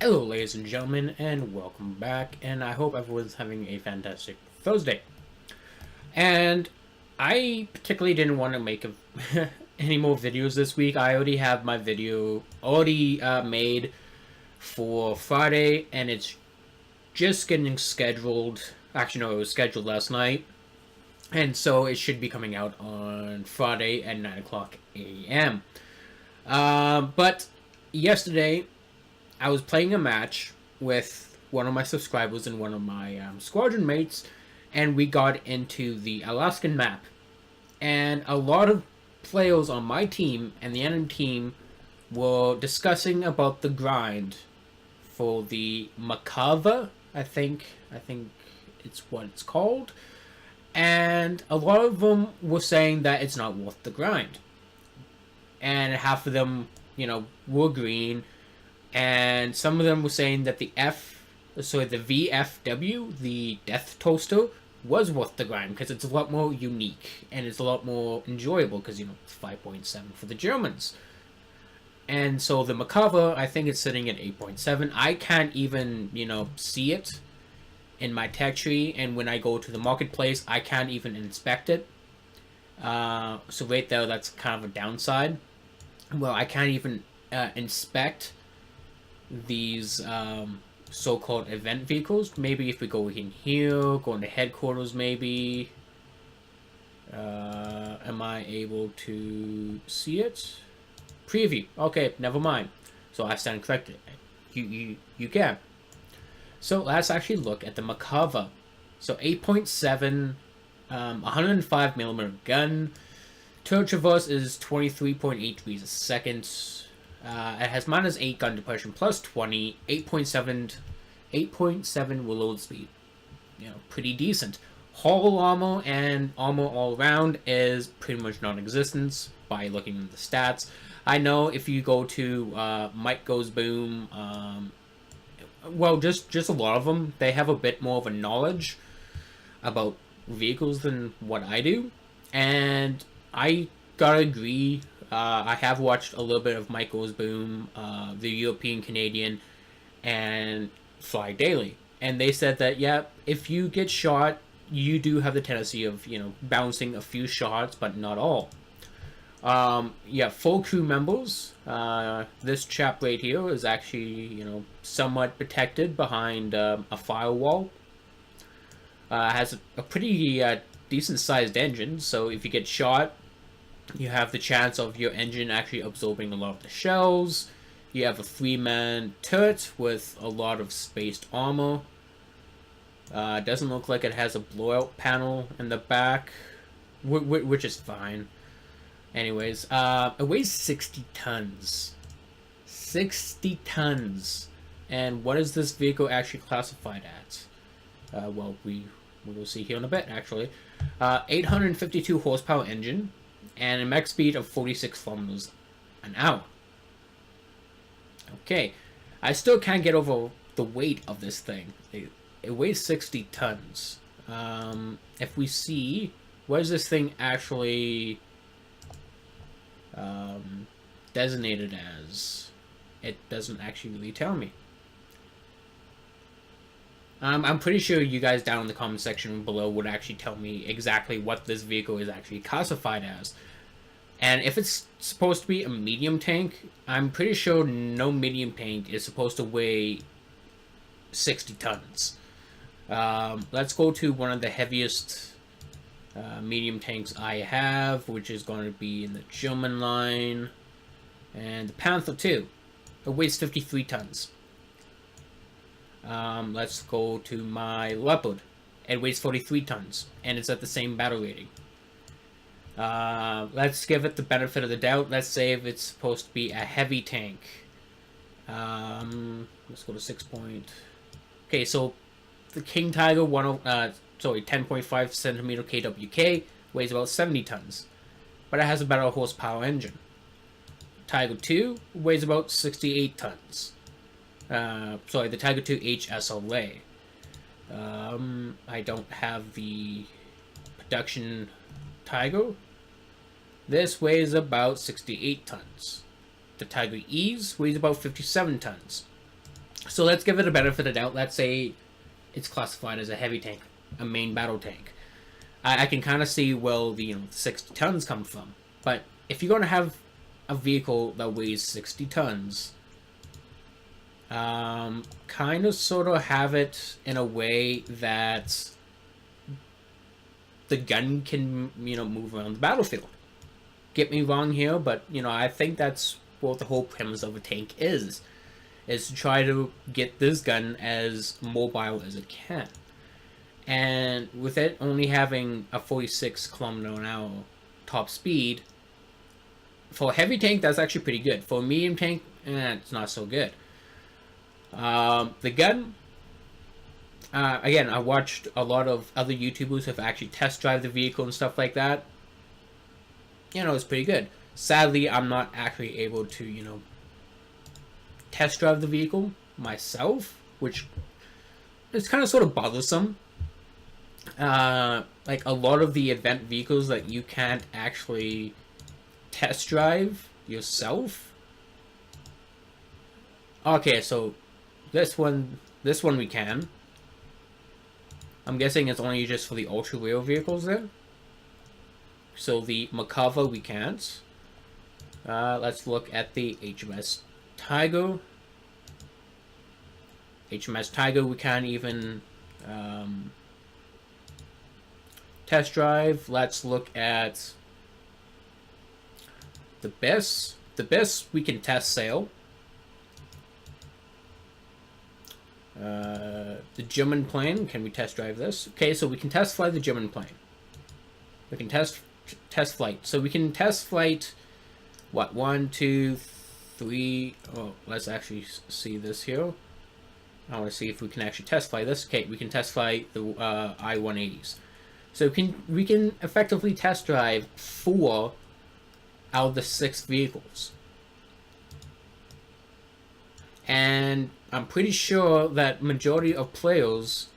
Hello, ladies and gentlemen, and welcome back. And I hope everyone's having a fantastic Thursday. And I particularly didn't want to make any more videos this week. I already have my video made for Friday, and it's just getting scheduled. Actually, no, it was scheduled last night, and so it should be coming out on Friday at 9 o'clock a.m. But yesterday, I was playing a match with one of my subscribers and one of my squadron mates, and we got into the Alaskan map. And a lot of players on my team and the enemy team were discussing about the grind for the Makava, I think it's what it's called. And a lot of them were saying that it's not worth the grind. And half of them, were green. And some of them were saying that the VFW, the Death Toaster, was worth the grind because it's a lot more unique and it's a lot more enjoyable because, it's 5.7 for the Germans. And so the Macabre, I think it's sitting at 8.7. I can't even, see it in my tech tree, and when I go to the marketplace, I can't even inspect it. So right there, that's kind of a downside. Well, I can't even inspect these so-called event vehicles. Maybe if we go in here, go into headquarters, maybe. Am I able to see it? Preview. Okay, never mind. So I stand corrected. You can. So let's actually look at the Macabre. So 8.7, 105mm gun. Turret traverse is 23.8 degrees a second. It has -8 gun depression, plus 20, 8.7 reload speed. Pretty decent. Hull armor and armor all around is pretty much non-existent by looking at the stats. I know if you go to Mike Goes Boom, well, just a lot of them, they have a bit more of a knowledge about vehicles than what I do, and I gotta agree. I have watched a little bit of Mike Goes Boom, the European Canadian, and Fly Daily, and they said that if you get shot, you do have the tendency of bouncing a few shots, but not all. Full crew members. This chap right here is actually somewhat protected behind a firewall. Has a pretty decent sized engine, so if you get shot, you have the chance of your engine actually absorbing a lot of the shells. You have a 3-man turret with a lot of spaced armor. Doesn't look like it has a blowout panel in the back, which is fine. Anyways, it weighs 60 tons. 60 tons. And what is this vehicle actually classified at? Well, we will see here in a bit, actually. 852 horsepower engine, and a max speed of 46 kilometers an hour. Okay, I still can't get over the weight of this thing. It weighs 60 tons. If we see, what is this thing actually designated as? It doesn't actually really tell me. I'm pretty sure you guys down in the comment section below would actually tell me exactly what this vehicle is actually classified as. And if it's supposed to be a medium tank, I'm pretty sure no medium tank is supposed to weigh 60 tons. Let's go to one of the heaviest medium tanks I have, which is going to be in the German line. And the Panther 2. It weighs 53 tons. Let's go to my Leopard. It weighs 43 tons, and it's at the same battle rating. Let's give it the benefit of the doubt. Let's say if it's supposed to be a heavy tank. Let's go to 6 point. Okay, so the King Tiger 10.5 centimeter KWK weighs about 70 tons, but it has a better horsepower engine. Tiger 2 weighs about 68 tons. The Tiger 2 HSLA. I don't have the production Tiger. This weighs about 68 tons. The Tiger Ease weighs about 57 tons. So let's give it a benefit of the doubt. Let's say it's classified as a heavy tank, a main battle tank. I can kind of see where the 60 tons come from. But if you're going to have a vehicle that weighs 60 tons, kind of sort of have it in a way that the gun can, move around the battlefield. Get me wrong here, but, I think that's what the whole premise of a tank is to try to get this gun as mobile as it can. And with it only having a 46 kilometer an hour top speed, for a heavy tank, that's actually pretty good. For a medium tank, it's not so good. The gun, again, I watched a lot of other YouTubers who have actually test drive the vehicle and stuff like that. It's pretty good. Sadly, I'm not actually able to, test drive the vehicle myself, which is kind of sort of bothersome. Like a lot of the event vehicles that you can't actually test drive yourself. Okay, so this one we can. I'm guessing it's only just for the ultra rare vehicles then. So the McCallum we can't. Let's look at the HMS Tiger. HMS Tiger we can't even test drive. Let's look at the best. The best we can test sail. The German plane, can we test drive this? Okay, so we can test fly the German plane. We can test flight. So we can test flight, what, 1, 2, 3, oh, let's actually see this here. I want to see if we can actually test fly this. Okay, we can test fly the I-180s. So we can effectively test drive 4 out of the 6 vehicles. And I'm pretty sure that majority of players,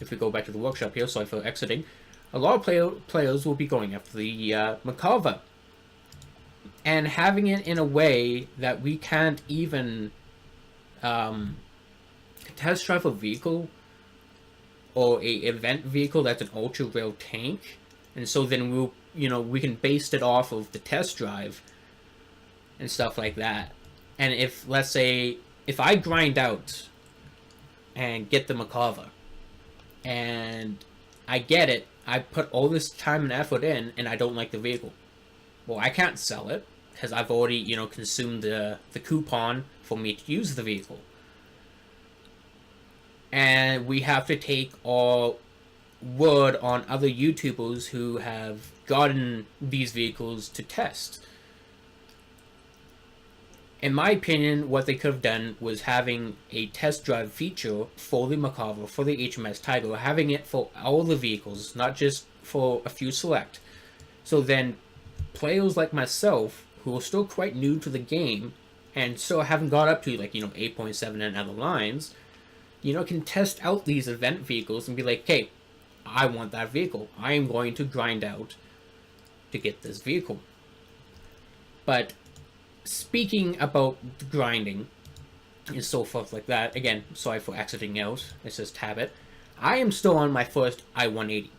if we go back to the workshop here, sorry for exiting, a lot of players will be going after the McCallum. And having it in a way that we can't even test drive a vehicle or a event vehicle that's an ultra rare tank, and so then we can base it off of the test drive and stuff like that. And if, let's say, if I grind out and get the McCallum and I get it, I put all this time and effort in, and I don't like the vehicle, well, I can't sell it because I've already consumed the coupon for me to use the vehicle. And we have to take our word on other YouTubers who have gotten these vehicles to test. In my opinion, what they could have done was having a test drive feature for the McCallum, for the HMS Tiger, having it for all the vehicles, not just for a few select. So then players like myself, who are still quite new to the game, and still haven't got up to 8.7 and other lines, can test out these event vehicles and be like, hey, I want that vehicle. I am going to grind out to get this vehicle. But speaking about grinding and so forth like that, again, sorry for exiting out, it's just habit. I am still on my first I-180.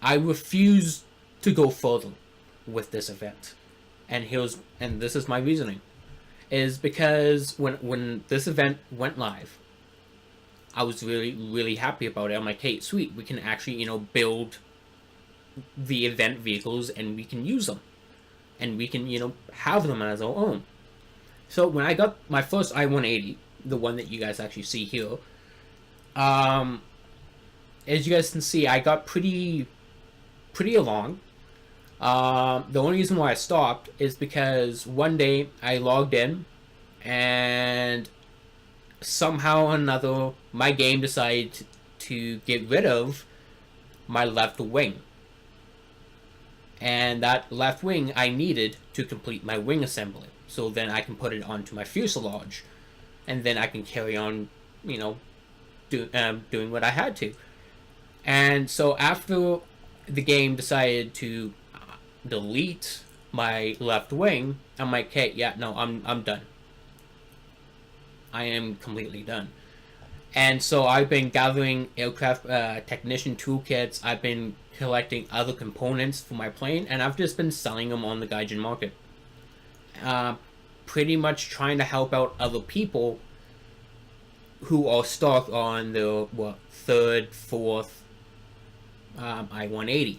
I refuse to go further with this event. And this is my reasoning. Is because when this event went live, I was really, really happy about it. I'm like, hey, sweet, we can actually, build the event vehicles and we can use them. And we can, have them as our own. So when I got my first I-180, the one that you guys actually see here, as you guys can see, I got pretty along. The only reason why I stopped is because one day I logged in and somehow or another my game decided to get rid of my left wing. And that left wing I needed to complete my wing assembly. So then I can put it onto my fuselage. And then I can carry on, doing what I had to. And so after the game decided to delete my left wing, I'm like, hey, yeah, no, I'm done. I am completely done. And so I've been gathering aircraft technician toolkits. I've been collecting other components for my plane, and I've just been selling them on the Gaijin market. Uh, Pretty much trying to help out other people who are stuck on the third, fourth I-180.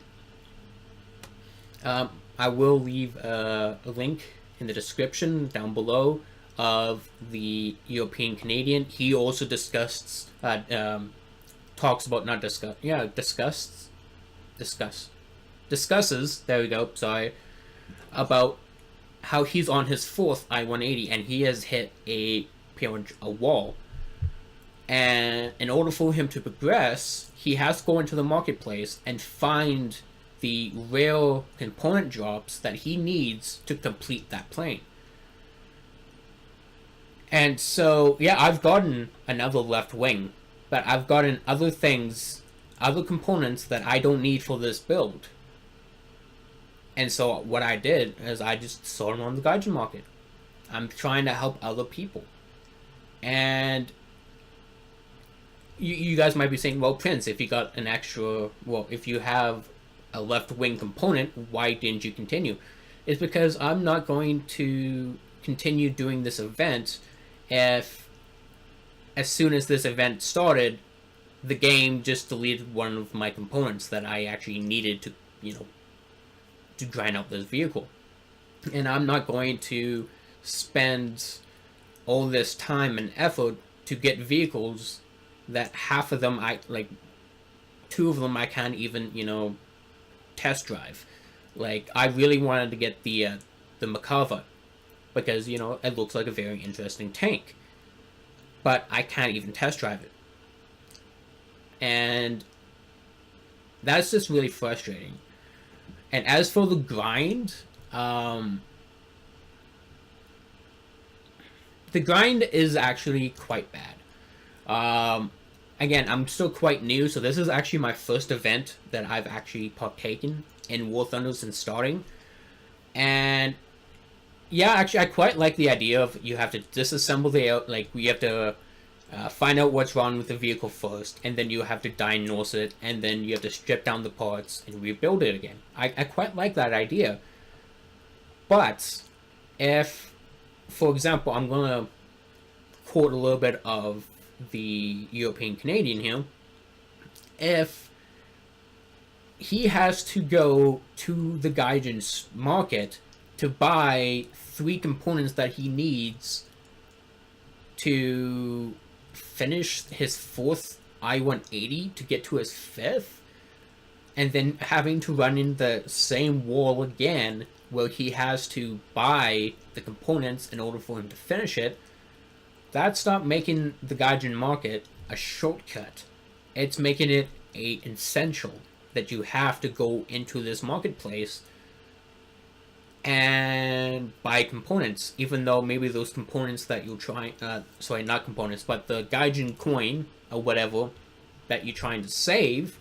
I will leave a link in the description down below of the European Canadian. He also discusses talks about not discuss yeah discusses, there we go, sorry, about how he's on his fourth I-180 and he has hit a wall, and in order for him to progress, he has to go into the marketplace and find the rare component drops that he needs to complete that plane. And so, yeah, I've gotten another left wing, but I've gotten other things, other components that I don't need for this build. And so what I did is I just sold them on the Gaijin market. I'm trying to help other people. And you guys might be saying, well, Prinz, if you got an extra, well, if you have a left wing component, why didn't you continue? It's because I'm not going to continue doing this event if, as soon as this event started, the game just deleted one of my components that I actually needed to, to grind out this vehicle. And I'm not going to spend all this time and effort to get vehicles that half of them two of them I can't even, test drive. Like, I really wanted to get the McCallum because, it looks like a very interesting tank. But I can't even test drive it. And that's just really frustrating. And as for the grind, the grind is actually quite bad. Again, I'm still quite new, so this is actually my first event that I've actually partaken in War Thunder since starting. And yeah, actually, I quite like the idea of you have to disassemble you have to find out what's wrong with the vehicle first, and then you have to diagnose it, and then you have to strip down the parts and rebuild it again. I quite like that idea. But if, for example, I'm going to quote a little bit of the European Canadian here, if he has to go to the Gaijin's market to buy 3 components that he needs to finish his 4th I-180 to get to his 5th, and then having to run in the same wall again where he has to buy the components in order for him to finish it, that's not making the Gaijin market a shortcut. It's making it an essential that you have to go into this marketplace and buy components, even though maybe those components that you're trying, sorry, not components, but the Gaijin coin or whatever that you're trying to save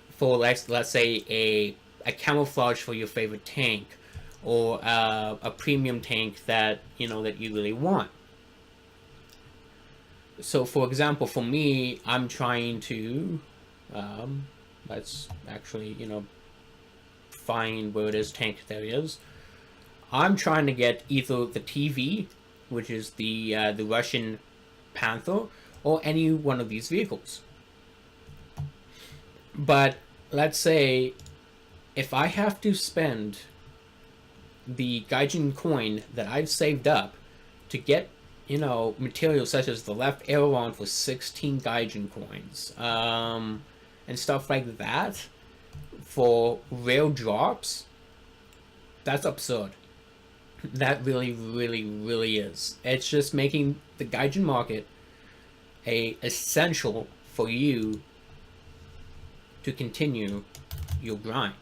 for, let's say a camouflage for your favorite tank, or a premium tank that that you really want. So, for example, for me, I'm trying to let's actually find where it is. Tank, there it is. I'm trying to get either the TV, which is the Russian Panther, or any one of these vehicles. But let's say if I have to spend the Gaijin coin that I've saved up to get materials such as the left aileron for 16 Gaijin coins, and stuff like that for rare drops, that's absurd. That really, really, really is. It's just making the Gaijin market a essential for you to continue your grind,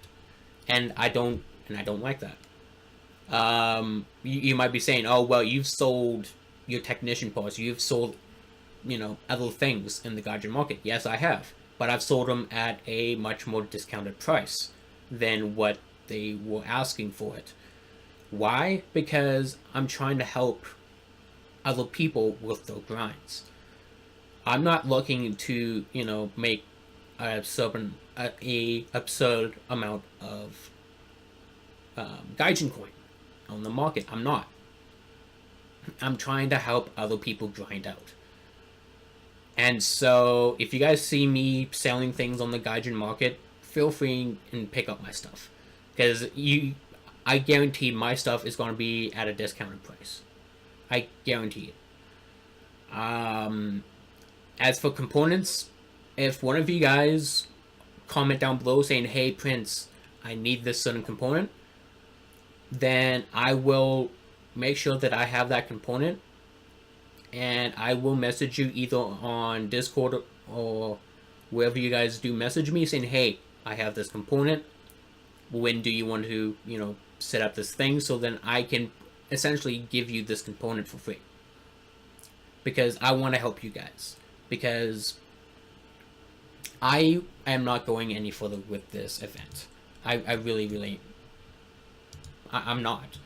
and I don't like that. You might be saying, oh well, you've sold your technician parts, you've sold other things in the Gaijin market. Yes, I have, but I've sold them at a much more discounted price than what they were asking for it. Why? Because I'm trying to help other people with their grinds. I'm not looking to, make a absurd amount of Gaijin coin on the market. I'm not. I'm trying to help other people grind out. And so, if you guys see me selling things on the Gaijin market, feel free and pick up my stuff, because I guarantee my stuff is going to be at a discounted price. I guarantee it. As for components, if one of you guys comment down below saying, "Hey Prince, I need this certain component," then I will make sure that I have that component, and I will message you either on Discord or wherever you guys do message me saying, "Hey, I have this component. When do you want to, set up this thing?" So then I can essentially give you this component for free, because I want to help you guys, because I am not going any further with this event. I really, I'm not.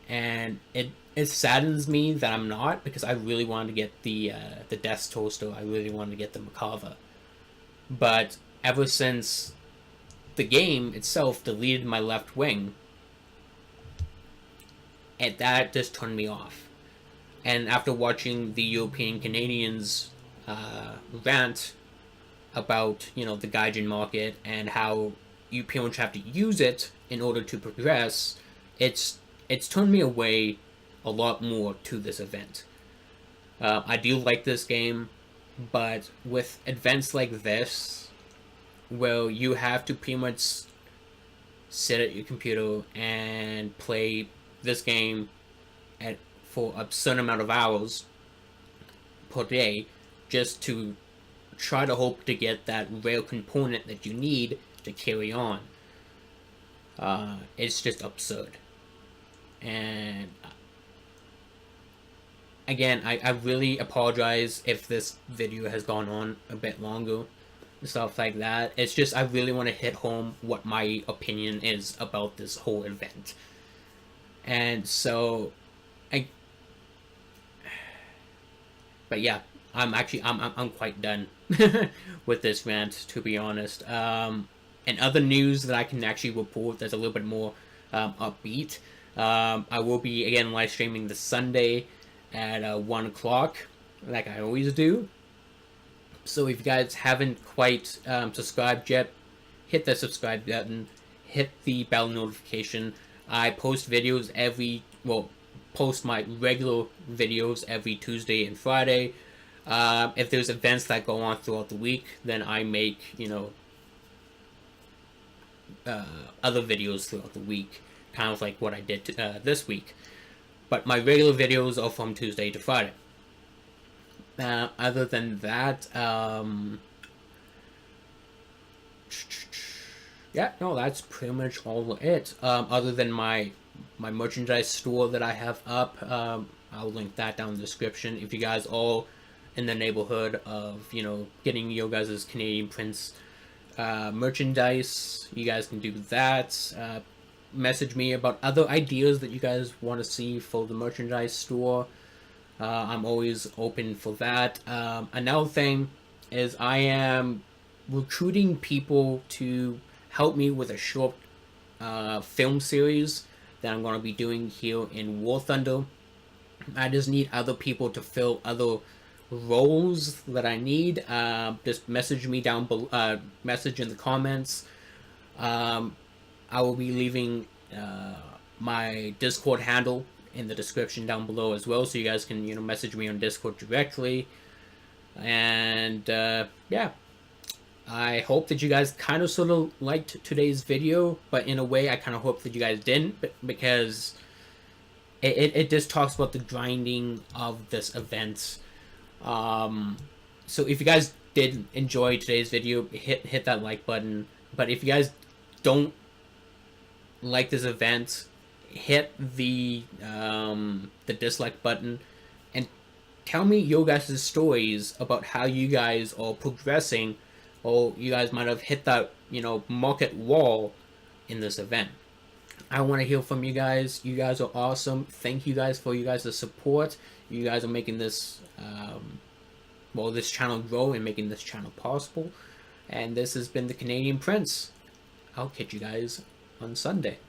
And it saddens me that I'm not, because I really wanted to get the Death Toaster. I really wanted to get the McCallum. But ever since the game itself deleted my left wing, and that just turned me off. And after watching the European Canadians rant about, the Gaijin market and how you pretty much have to use it in order to progress, it's turned me away a lot more to this event. I do like this game, but with events like this, where you have to pretty much sit at your computer and play this game for a certain amount of hours per day, just to try to hope to get that rare component that you need to carry on, it's just absurd. And again, I really apologize if this video has gone on a bit longer and stuff like that. It's just I really want to hit home what my opinion is about this whole event. And so but yeah, I'm quite done with this rant, to be honest. And other news that I can actually report that's a little bit more upbeat. I will be again live streaming this Sunday at 1 o'clock, like I always do. So if you guys haven't quite subscribed yet, hit that subscribe button, hit the bell notification. I post videos post my regular videos every Tuesday and Friday. If there's events that go on throughout the week, then I make, other videos throughout the week, kind of like what I did this week. But my regular videos are from Tuesday to Friday. Other than that, yeah, no, that's pretty much all it. Other than my merchandise store that I have up, I'll link that down in the description. If you guys are in the neighborhood of, getting your guys' Canadian Prinz merchandise, you guys can do that. Message me about other ideas that you guys want to see for the merchandise store. I'm always open for that. Another thing is I am recruiting people to help me with a short film series that I'm going to be doing here in War Thunder. I just need other people to fill other roles that I need. Just message me down below, message in the comments. I will be leaving my Discord handle in the description down below as well, so you guys can message me on Discord directly. And yeah, I hope that you guys kind of sort of liked today's video, but in a way I kind of hope that you guys didn't, because it just talks about the grinding of this event. So if you guys did enjoy today's video, hit that like button. But if you guys don't like this event, hit the dislike button and tell me your guys' stories about how you guys are progressing, or you guys might have hit that market wall in this event. I want to hear from you guys. You guys are awesome. Thank you guys for you guys' support. You guys are making this, this channel grow and making this channel possible. And this has been the Canadian Prince. I'll catch you guys on Sunday.